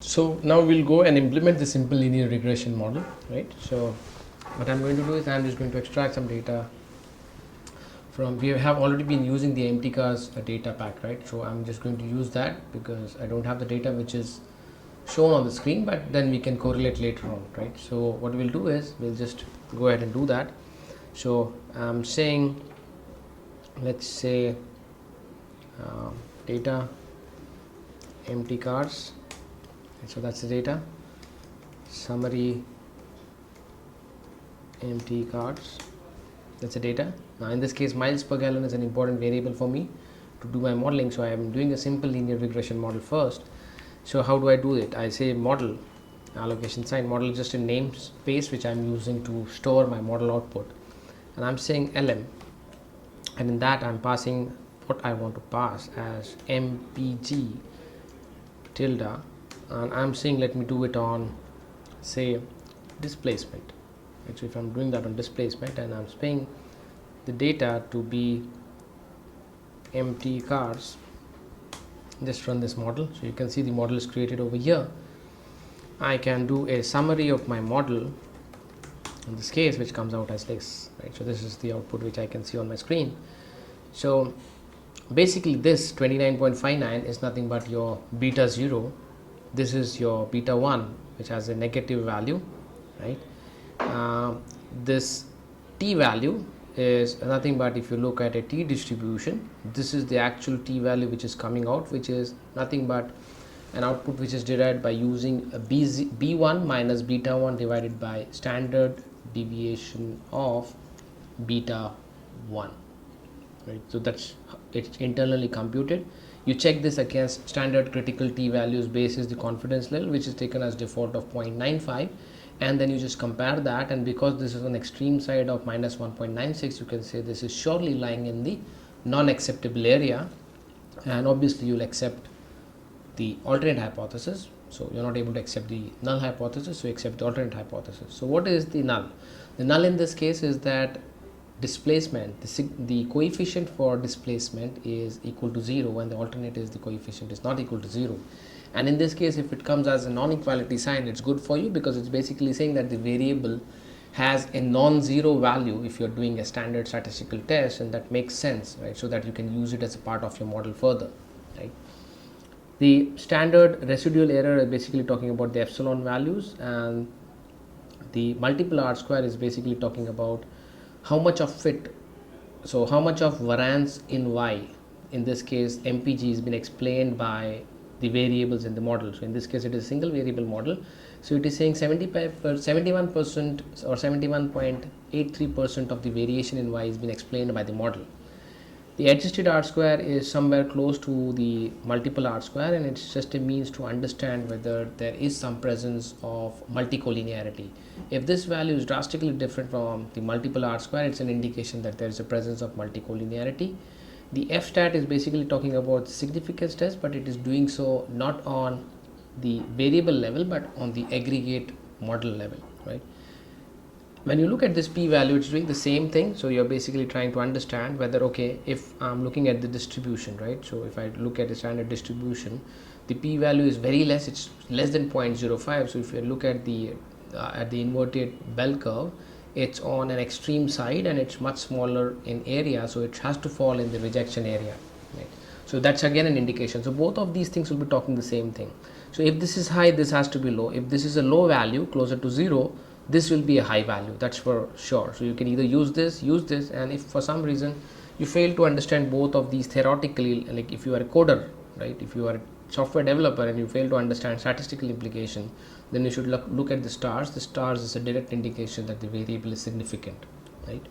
So now we'll go and implement the simple linear regression model, right? So what I'm going to do is I'm just going to extract some data from, we have already been using the empty cars data pack, right? So I'm just going to use that because I don't have the data which is shown on the screen, but then we can correlate later on, right? So what we'll do is we'll just go ahead and do that. So I'm saying, let's say data empty cars. So that's the data summary empty cars. That's the data. Now in this case, miles per gallon is an important variable for me to do my modeling. So I am doing a simple linear regression model first. So how do I do it? I say model allocation sign. Model is just a namespace which I'm using to store my model output, and I'm saying lm, and in that I'm passing what I want to pass as mpg tilde, and I'm saying let me do it on, say, displacement. So if I'm doing that on displacement and I'm saying the data to be empty cars, just run this model. So you can see the model is created over here. I can do a summary of my model in this case, which comes out as this, right? So this is the output which I can see on my screen. So basically this 29.59 is nothing but your beta 0. This is your beta 1, which has a negative value, right? This t value is nothing but, if you look at a t distribution, this is the actual t value which is coming out, which is nothing but an output which is derived by using a b1 minus beta 1 divided by standard deviation of beta 1, right? So that's, it's internally computed. You check this against standard critical t values basis the confidence level, which is taken as default of 0.95, and then you just compare that, and because this is on extreme side of minus 1.96, you can say this is surely lying in the non-acceptable area, and obviously you'll accept the alternate hypothesis. So you're not able to accept the null hypothesis, so you accept the alternate hypothesis. So what is the null? The null in this case is that displacement, the coefficient for displacement is equal to 0, and the alternate is the coefficient is not equal to 0. And in this case, if it comes as a non-equality sign, it's good for you, because it's basically saying that the variable has a non-zero value if you're doing a standard statistical test, and that makes sense, right? So that you can use it as a part of your model further, right? The standard residual error is basically talking about the epsilon values, and the multiple R square is basically talking about how much of it, so how much of variance in y, in this case mpg, has been explained by the variables in the model. So in this case it is a single variable model, so it is saying 71% or 71.83% of the variation in y has been explained by the model. The adjusted R square is somewhere close to the multiple R square, and it's just a means to understand whether there is some presence of multicollinearity. If this value is drastically different from the multiple R square, it's an indication that there is a presence of multicollinearity. The F stat is basically talking about significance test, but it is doing so not on the variable level but on the aggregate model level, right? When you look at this p value, it's doing the same thing. So you're basically trying to understand whether, okay, if I'm looking at the distribution, right? So if I look at a standard distribution, the p value is very less, it's less than 0.05. So if you look at the inverted bell curve, it's on an extreme side and it's much smaller in area, so it has to fall in the rejection area, right? So that's again an indication. So both of these things will be talking the same thing. So if this is high, this has to be low. If this is a low value closer to 0, this will be a high value, that's for sure. So you can either use this, and if for some reason you fail to understand both of these theoretically, like if you are a coder, right, if you are a software developer and you fail to understand statistical implication, then you should look at the stars. The stars is a direct indication that the variable is significant, right?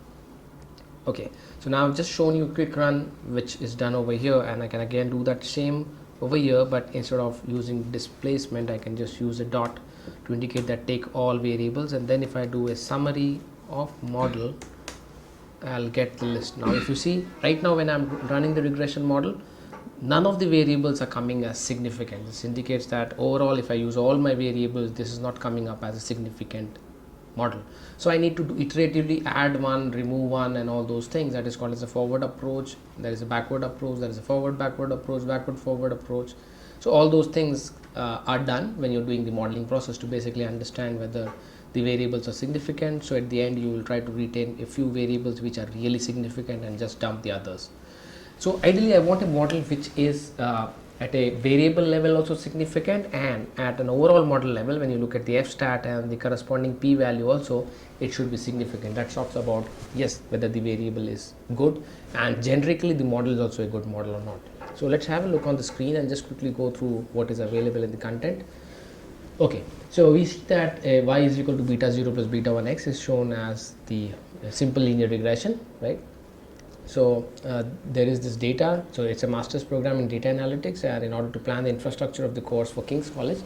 Okay, so now I've just shown you a quick run which is done over here, and I can again do that same over here, but instead of using displacement, I can just use a dot to indicate that take all variables, and then if I do a summary of model, I'll get the list. Now if you see right now, when I'm running the regression model, none of the variables are coming as significant. This indicates that overall, if I use all my variables, this is not coming up as a significant model. So I need to iteratively add one, remove one, and all those things. That is called as a forward approach. There is a backward approach, there is a forward backward approach, backward forward approach. So all those things are done when you're doing the modeling process to basically understand whether the variables are significant. So at the end you will try to retain a few variables which are really significant and just dump the others. So ideally I want a model which is at a variable level also significant, and at an overall model level, when you look at the f-stat and the corresponding p-value also, it should be significant. That talks about, yes, whether the variable is good, and generically the model is also a good model or not. So let's have a look on the screen and just quickly go through what is available in the content. Okay, so we see that y is equal to beta 0 plus beta 1 x is shown as the simple linear regression, right? So there is this data, so it's a master's program in data analytics, and in order to plan the infrastructure of the course for King's College,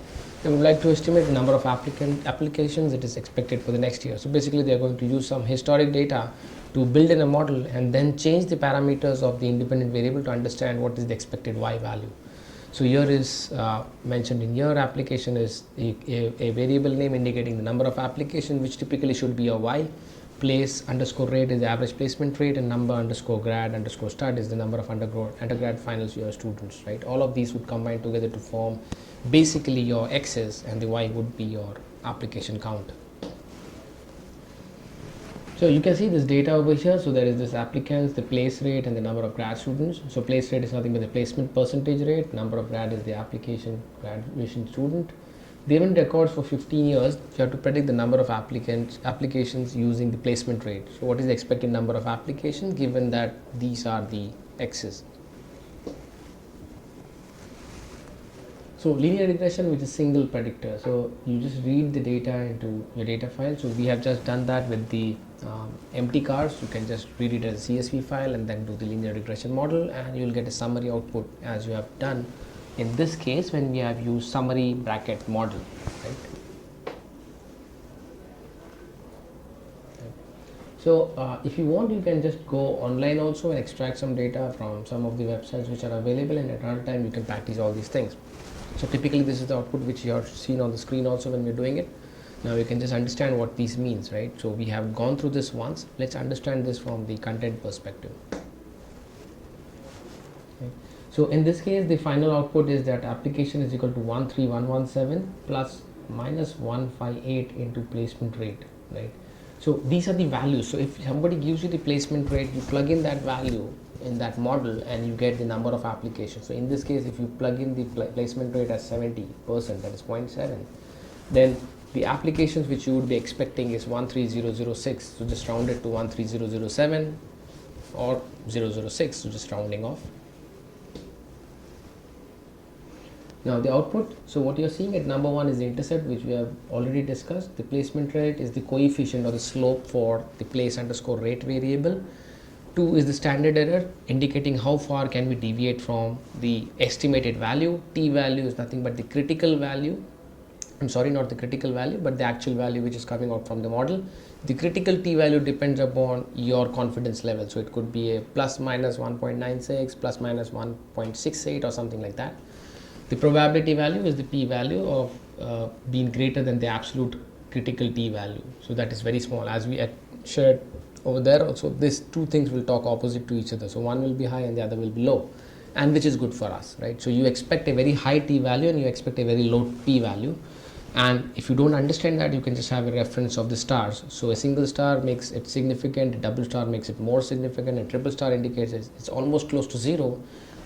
they would like to estimate the number of applications it is expected for the next year. So basically they are going to use some historic data to build in a model and then change the parameters of the independent variable to understand what is the expected y value. So here is mentioned in here, application is a variable name indicating the number of applications, which typically should be a y. Place underscore rate is the average placement rate, and number underscore grad underscore stud is the number of undergrad finals year students, right? All of these would combine together to form basically your x's, and the y would be your application count. So you can see this data over here. So there is this applicants, the place rate, and the number of grad students. So place rate is nothing but the placement percentage rate. Number of grad is the graduation student. They given records for 15 years. You have to predict the number of applications using the placement rate. So what is the expected number of applications given that these are the x's? So linear regression, which is single predictor. So you just read the data into your data file. So we have just done that with the empty cars. You can just read it as a CSV file and then do the linear regression model, and you will get a summary output as you have done in this case when we have used summary bracket model, right? So if you want, you can just go online also and extract some data from some of the websites which are available, and at another time you can practice all these things. So typically this is the output which you have seen on the screen also when we're doing it. Now you can just understand what this means, right? So we have gone through this once. Let's understand this from the content perspective. So in this case, the final output is that application is equal to 13117 plus minus 158 into placement rate, right? So these are the values. So if somebody gives you the placement rate, you plug in that value in that model and you get the number of applications. So in this case, if you plug in the placement rate as 70%, that is 0.7, then the applications which you would be expecting is 13006. So just round it to 13007 or 006, so just rounding off. Now the output, so what you are seeing at number 1 is the intercept, which we have already discussed. The placement rate is the coefficient or the slope for the place underscore rate variable. 2 is the standard error, indicating how far can we deviate from the estimated value. T value is nothing but the critical value. I'm sorry, not the critical value, but the actual value which is coming out from the model. The critical T value depends upon your confidence level. So it could be a plus minus 1.96, plus minus 1.68 or something like that. The probability value is the p value of being greater than the absolute critical t value. So that is very small. As we had shared over there also, these two things will talk opposite to each other. So one will be high and the other will be low, and which is good for us, right? So you expect a very high t value and you expect a very low p value. And if you don't understand that, you can just have a reference of the stars. So a single star makes it significant, a double star makes it more significant, and triple star indicates it's almost close to 0.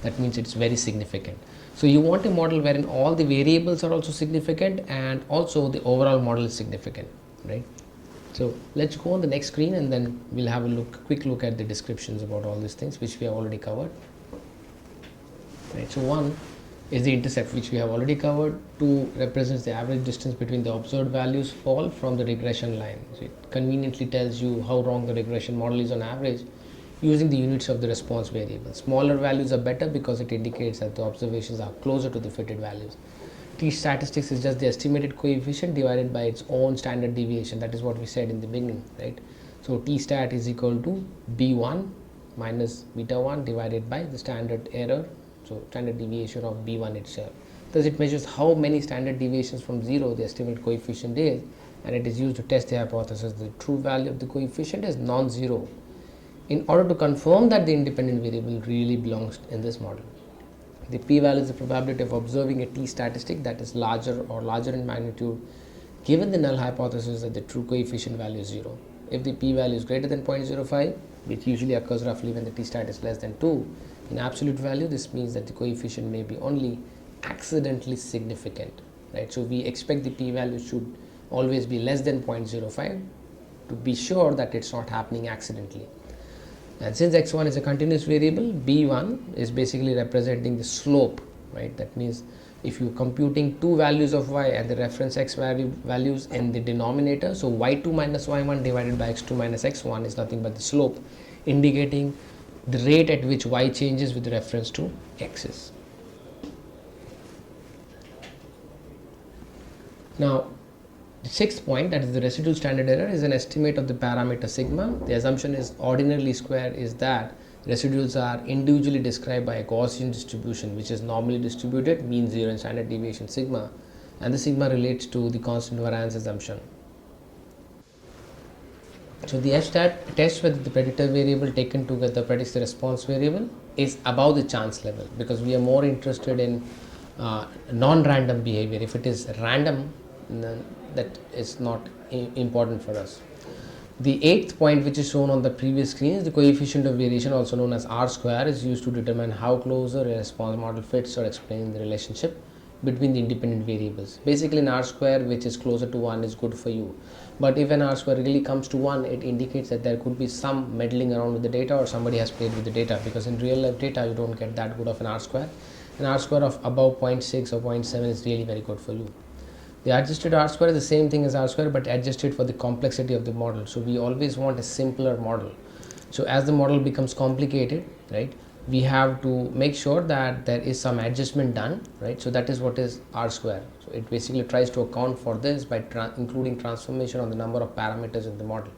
That means it's very significant. So you want a model wherein all the variables are also significant and also the overall model is significant, right? So let's go on the next screen and then we'll have a quick look at the descriptions about all these things which we have already covered. Right, so 1 is the intercept, which we have already covered. 2 represents the average distance between the observed values fall from the regression line. So it conveniently tells you how wrong the regression model is on average using the units of the response variable. Smaller values are better because it indicates that the observations are closer to the fitted values. T statistics is just the estimated coefficient divided by its own standard deviation. That is what we said in the beginning, right? So T stat is equal to B1 minus beta 1 divided by the standard error, so standard deviation of B1 itself. Thus it measures how many standard deviations from 0 the estimated coefficient is, and it is used to test the hypothesis. The true value of the coefficient is non-zero in order to confirm that the independent variable really belongs in this model. The p-value is the probability of observing a t statistic that is larger or larger in magnitude given the null hypothesis that the true coefficient value is 0. If the p-value is greater than 0.05, which usually occurs roughly when the t-stat is less than 2, in absolute value, this means that the coefficient may be only accidentally significant, right? So we expect the p-value should always be less than 0.05 to be sure that it's not happening accidentally. And since x1 is a continuous variable, b1 is basically representing the slope, right? That means if you're computing two values of y and the reference x values in the denominator, so y2 minus y1 divided by x2 minus x1 is nothing but the slope, indicating the rate at which y changes with reference to x's. Now, the sixth point, that is the residual standard error, is an estimate of the parameter sigma. The assumption is ordinary least square is that residuals are individually described by a Gaussian distribution which is normally distributed, mean 0 and standard deviation sigma, and the sigma relates to the constant variance assumption. So the F-stat tests whether the predictor variable taken together predicts the response variable is above the chance level, because we are more interested in non-random behavior. If it is random, that is not important for us. The eighth point, which is shown on the previous screen, is the coefficient of variation, also known as R square, is used to determine how closer a response model fits or explain the relationship between the independent variables. Basically, an R square which is closer to 1 is good for you. But if an R square really comes to 1, it indicates that there could be some meddling around with the data, or somebody has played with the data, because in real life data you don't get that good of an R square. An R square of above 0.6 or 0.7 is really very good for you. The adjusted R square is the same thing as R square, but adjusted for the complexity of the model. So we always want a simpler model. So as the model becomes complicated, right, we have to make sure that there is some adjustment done, right? So that is what is R square. So it basically tries to account for this by including transformation on the number of parameters in the model.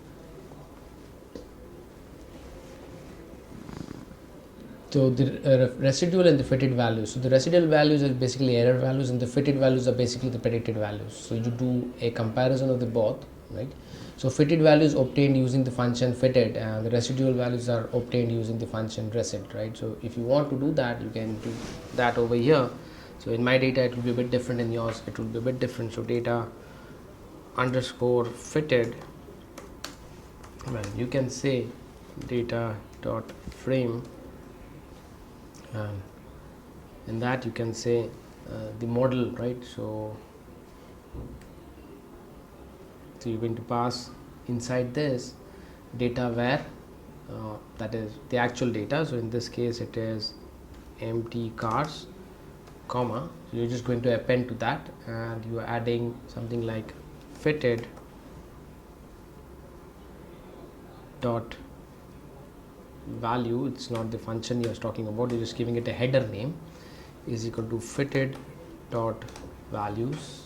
So the residual and the fitted values. So the residual values are basically error values, and the fitted values are basically the predicted values. So you do a comparison of the both, right? So fitted values obtained using the function fitted, and the residual values are obtained using the function resid, right? So if you want to do that, you can do that over here. So in my data, it will be a bit different. In yours, it will be a bit different. So data underscore fitted. Well, you can say data dot frame. In that you can say the model, right? So you're going to pass inside this data where that is the actual data. So in this case it is empty cars, comma. So you're just going to append to that, and you are adding something like fitted dot value. It's not the function you're talking about, you're just giving it a header name, is equal to fitted dot values,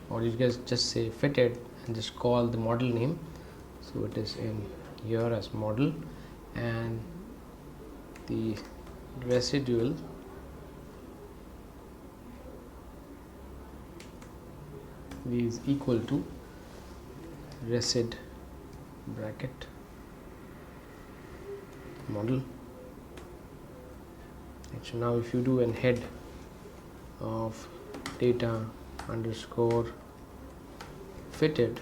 or you guys just say fitted and just call the model name. So it is in here as model, and the residual is equal to resid bracket model. So now if you do an head of data underscore fitted,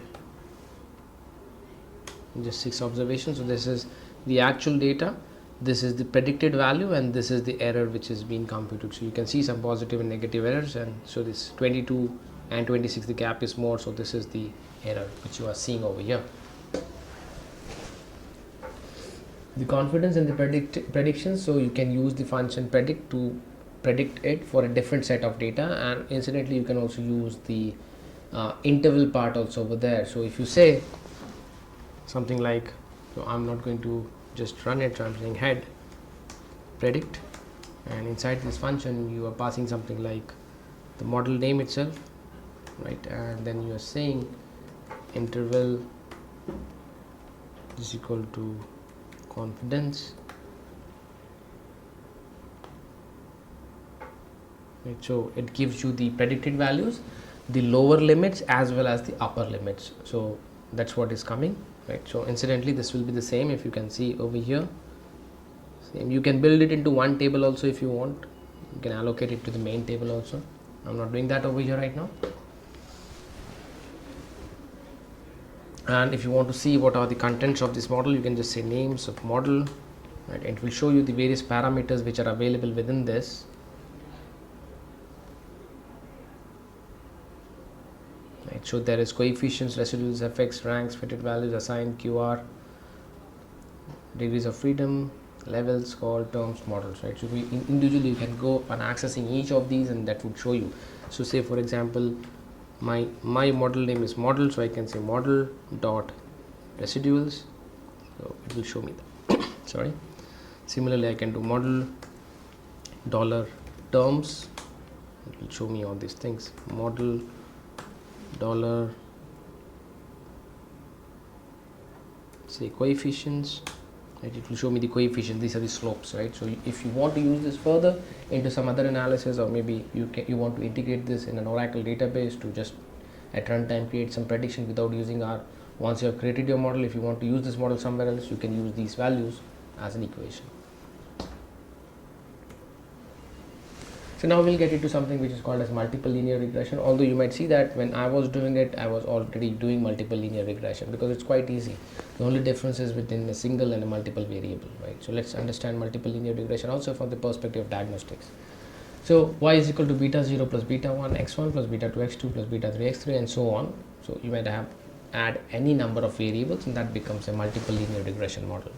just 6 observations. So this is the actual data, this is the predicted value, and this is the error which is being computed. So you can see some positive and negative errors, and so this 22 and 26, the gap is more, so this is the error which you are seeing over here. The confidence in the prediction, so you can use the function predict to predict it for a different set of data, and incidentally you can also use the interval part also over there. So if you say something like, so I'm not going to just run it, so I'm saying head predict, and inside this function you are passing something like the model name itself, right, and then you are saying interval is equal to confidence, right. So it gives you the predicted values, the lower limits as well as the upper limits. So that's what is coming, right. So incidentally this will be the same. If you can see over here, same, you can build it into one table also if you want, You can allocate it to the main table also. I'm not doing that over here right now. And if you want to see what are the contents of this model, you can just say names of model, right? And it will show you the various parameters which are available within this. Right? So there is coefficients, residuals, effects, ranks, fitted values, assigned, QR, degrees of freedom, levels, call, terms, models, right? So individually you can go on accessing each of these, and that would show you. So say for example, my model name is model, so I can say model dot residuals, so it will show me that. Sorry. Similarly, I can do model dollar terms, it will show me all these things. Model dollar, say coefficients, right? It will show me the coefficients. These are the slopes, right? So if you want to use this further into some other analysis, or maybe you want to integrate this in an Oracle database to just at runtime create some prediction without using R. Once you have created your model, if you want to use this model somewhere else, you can use these values as an equation. So now we'll get into something which is called as multiple linear regression. Although you might see that when I was doing it, I was already doing multiple linear regression because it's quite easy. The only difference is between a single and a multiple variable, right? So let's understand multiple linear regression also from the perspective of diagnostics. So y is equal to beta 0 plus beta 1 x1 plus beta 2 x2 plus beta 3 x3 and so on. So you might add any number of variables, and that becomes a multiple linear regression model.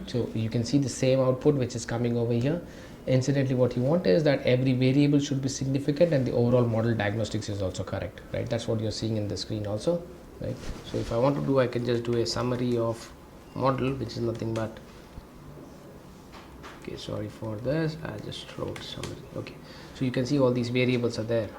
So you can see the same output which is coming over here. Incidentally, what you want is that every variable should be significant and the overall model diagnostics is also correct, right? That's what you're seeing in the screen also, right? So if I want to do, I can just do a summary of model, which is nothing but, okay, sorry for this, I just wrote summary. Okay, so you can see all these variables are there,